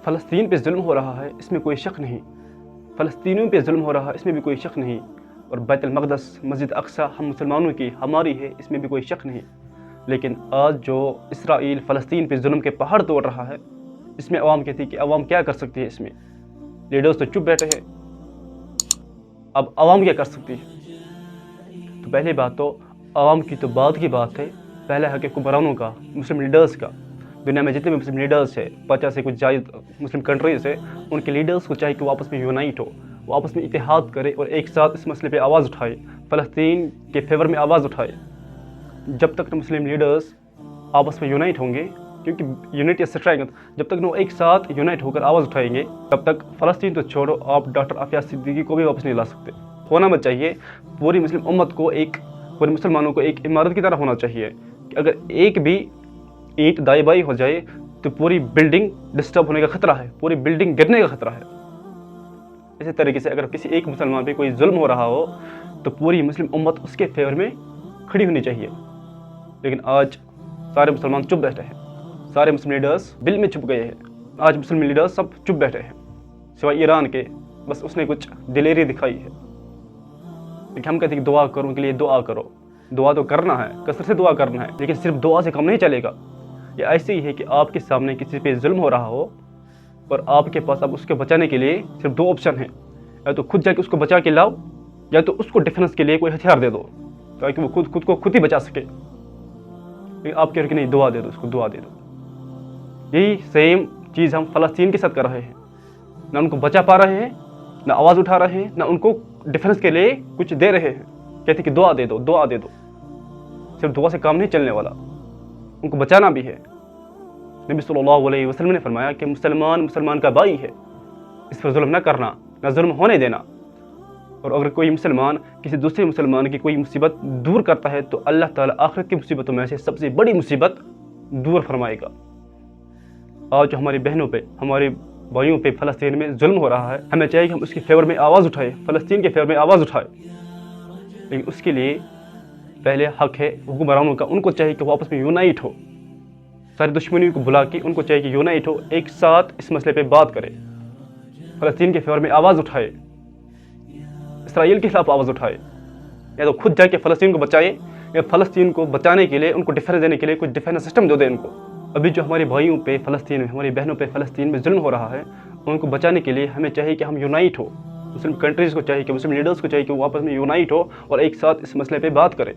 फ़लस्तीन पे ज़ुल्म हो रहा है, इसमें कोई शक नहीं। फ़लस्तीनियों पे ज़ुल्म हो रहा है, इसमें भी कोई शक नहीं। और बैतुल मक़दस, मस्जिद अक़सा हम मुसलमानों की, हमारी है, इसमें भी कोई शक नहीं। लेकिन आज जो इसराइल फ़लस्तीन पे ज़ुल्म के पहाड़ तोड़ रहा है, इसमें अवाम कहती है कि अवाम क्या कर सकती है इसमें। लीडर्स तो चुप बैठे हैं, अब अवाम क्या कर सकती है। तो पहली बात तो अवाम की तो बात की बात है, पहला है कि हुक्मरानों का, मुस्लिम लीडर्स का। दुनिया में जितने भी मुस्लिम लीडर्स है, 50 से कुछ ज़्यादा मुस्लिम कंट्रीज़ है, उनके लीडर्स को चाहिए कि वो आपस में यूनाइट हो, वो आपस में इत्तेहाद करे और एक साथ इस मसले पे आवाज़ उठाए, फ़लस्तीन के फेवर में आवाज़ उठाए। जब तक मुस्लिम लीडर्स आपस में यूनाइट होंगे, क्योंकि यूनिटी स्ट्रेंथ, जब तक वो एक साथ यूनाइट होकर आवाज़ उठाएंगे, तब तक फ़लस्तीन तो छोड़ो, आप डॉक्टर आफिया सिद्दीकी को भी वापस नहीं ला सकते। होना मत चाहिए, पूरी मुस्लिम उम्मत को पूरे मुसलमानों को एक इमारत की तरह होना चाहिए कि अगर एक भी ईंट दाई बाई हो जाए तो पूरी बिल्डिंग डिस्टर्ब होने का खतरा है, पूरी बिल्डिंग गिरने का खतरा है। इसी तरीके से अगर किसी एक मुसलमान पे कोई जुल्म हो रहा हो तो पूरी मुस्लिम उम्मत उसके फेवर में खड़ी होनी चाहिए। लेकिन आज सारे मुसलमान चुप बैठे हैं, सारे मुस्लिम लीडर्स बिल में चुप गए हैं। आज मुस्लिम लीडर्स सब चुप बैठे हैं सिवाय ईरान के, बस उसने कुछ दिलेरी दिखाई है। लेकिन हम कहते हैं कि दुआ करो, उनके लिए दुआ करो। दुआ तो करना है, कसरत से दुआ करना है, लेकिन सिर्फ दुआ से काम नहीं चलेगा। ये ऐसे ही है कि आपके सामने किसी पे जुल्म हो रहा हो और आपके पास अब उसके बचाने के लिए सिर्फ दो ऑप्शन हैं, या तो खुद जाके उसको बचा के लाओ, या तो उसको डिफेंस के लिए कोई हथियार दे दो ताकि वो खुद को खुद ही बचा सके। लेकिन आप कह रहे कि नहीं, दुआ दे दो, उसको दुआ दे दो। यही सेम चीज़ हम फ़लस्तीन के साथ कर रहे हैं, ना उनको बचा पा रहे हैं, ना आवाज़ उठा रहे हैं, ना उनको डिफेंस के लिए कुछ दे रहे हैं। कहते कि दुआ दे दो, दुआ दे दो। सिर्फ दुआ से काम नहीं चलने वाला, उनको बचाना भी है। नबी सल्लल्लाहु अलैहि वसल्लम ने फरमाया कि मुसलमान का भाई है, इस पर जुल्म न करना, न जुल्म होने देना। और अगर कोई मुसलमान किसी दूसरे मुसलमान की कोई मुसीबत दूर करता है तो अल्लाह ताला आखिरत की मुसीबतों में से सबसे बड़ी मुसीबत दूर फरमाएगा। आज हमारी बहनों पे, हमारे भाइयों पे फ़लस्तीन में जुल्म हो रहा है, हमें चाहिए कि हम उसके फेवर में आवाज़ उठाएं, फ़लस्तीन के फेवर में आवाज़ उठाएं। लेकिन उसके लिए पहले हक है हुक्मरानों का, उनको चाहिए कि वो आपस में यूनाइट हो, सारी दुश्मनियों को बुला के उनको चाहिए कि यूनाइट हो, एक साथ इस मसले पे बात करें, फ़लस्तीन के फेवर में आवाज़ उठाए, इसराइल के खिलाफ आवाज़ उठाए, या तो खुद जाके फ़लस्तीन को बचाए, या फ़लस्तीन को बचाने के लिए उनको डिफेंस देने के लिए कुछ डिफेंस सिस्टम दे इनको। अभी जो हमारे भाइयों पे फ़लस्तीन में, हमारी बहनों पे फ़लस्तीन में जुल्म हो रहा है, उनको बचाने के लिए हमें चाहिए कि हम यूनाइट हो। मुस्लिम कंट्रीज़ को चाहिए कि, मुस्लिम लीडर्स को चाहिए कि वो आपस में यूनाइट हो और एक साथ इस मसले पे बात करें,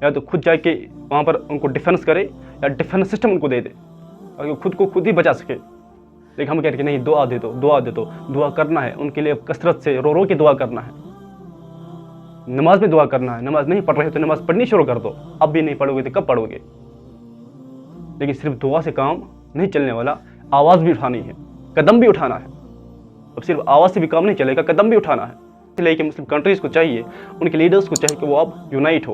या तो खुद जाके वहाँ पर उनको डिफेंस करे या डिफेंस सिस्टम उनको दे दे ताकि खुद को खुद ही बचा सके। लेकिन हम कह रहे कि नहीं, दुआ दे दो, दुआ दे दो। दुआ करना है उनके लिए, कसरत से रो के दुआ करना है, नमाज में दुआ करना है। नमाज नहीं पढ़ रहे तो नमाज पढ़नी शुरू कर दो, अब भी नहीं पढ़ोगे तो कब पढ़ोगे। लेकिन सिर्फ दुआ से काम नहीं चलने वाला, आवाज़ भी उठानी है, कदम भी उठाना है। अब सिर्फ आवाज़ से भी काम नहीं चलेगा, कदम भी उठाना है। इसलिए कि मुस्लिम कंट्रीज़ को चाहिए, उनके लीडर्स को चाहिए कि वो अब यूनाइट हो।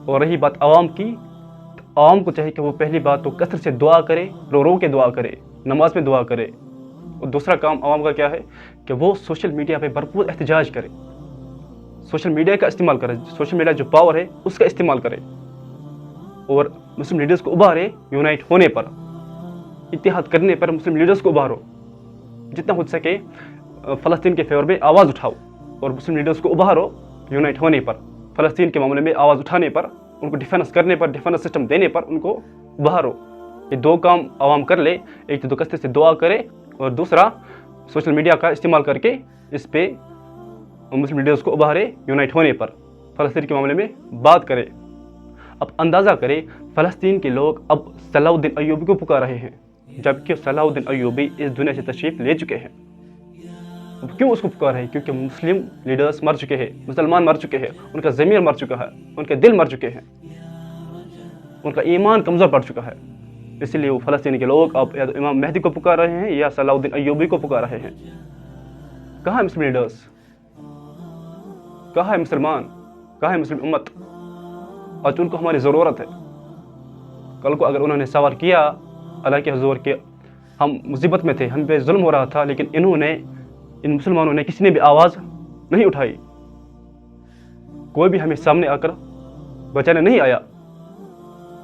और रही बात आवाम की, तो आवाम को चाहिए कि वो पहली बात तो कसरत से दुआ करे, रो के दुआ करे, नमाज में दुआ करे। और दूसरा काम आवाम का क्या है कि वो सोशल मीडिया पे भरपूर एहतजाज करे, सोशल मीडिया का इस्तेमाल करे, सोशल मीडिया जो पावर है उसका इस्तेमाल करे और मुस्लिम लीडर्स को उभारे यूनाइट होने पर, इत्तेहाद करने पर। मुस्लिम लीडर्स को उभारो, जितना हो सके फ़लस्तीन के फेवर में आवाज़ उठाओ और मुस्लिम लीडर्स को उभारो यूनाइट होने पर, फ़लस्तीन के मामले में आवाज़ उठाने पर, उनको डिफेंस करने पर, डिफेंस सिस्टम देने पर उनको उभारो। ये दो काम आवाम कर ले, एक तो कसरत से दुआ करे और दूसरा सोशल मीडिया का इस्तेमाल करके इस पे मुस्लिम लीडर्स को उभारे यूनाइट होने पर, फ़लस्तीन के मामले में बात करे। अब अंदाज़ा करें, फ़लस्तीन के लोग अब सलाहुद्दीन अय्यूबी को पुकार रहे हैं, जबकि सलाहुद्दीन अय्यूबी इस दुनिया से तशरीफ़ ले चुके हैं। अब क्यों उसको पुकार रहे हैं? क्योंकि मुस्लिम लीडर्स मर चुके हैं, मुसलमान मर चुके हैं, उनका ज़मीर मर चुका है, उनके दिल मर चुके हैं, उनका ईमान कमज़ोर पड़ चुका है। इसलिए वो फ़लस्तीन के लोग अब या तो इमाम मेहदी को पुकार रहे हैं या सलाहुद्दीन अय्यूबी को पुकार रहे हैं। कहाँ है मुस्लिम लीडर्स? कहाँ है मुसलमान? कहाँ है मुस्लिम उम्मत? आज उनको हमारी ज़रूरत है। कल को अगर उन्होंने सवाल किया अल्लाह के हुज़ूर के, हम मुसीबत में थे, हम पे जुल्म हो रहा था, लेकिन इन मुसलमानों ने किसी ने भी आवाज़ नहीं उठाई, कोई भी हमें सामने आकर बचाने नहीं आया,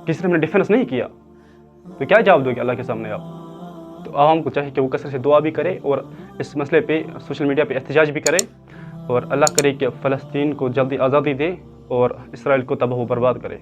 किसी ने हमें डिफेंस नहीं किया, तो क्या जवाब दोगे अल्लाह के सामने आप? تو عوام کو چاہیے کہ وہ کثرت سے دعا بھی کرے اور اس مسئلے پہ سوشل میڈیا پہ احتجاج بھی کرے، اور اللہ کرے کہ فلسطین کو جلدی آزادی دے اور اسرائیل کو تباہ و برباد کرے۔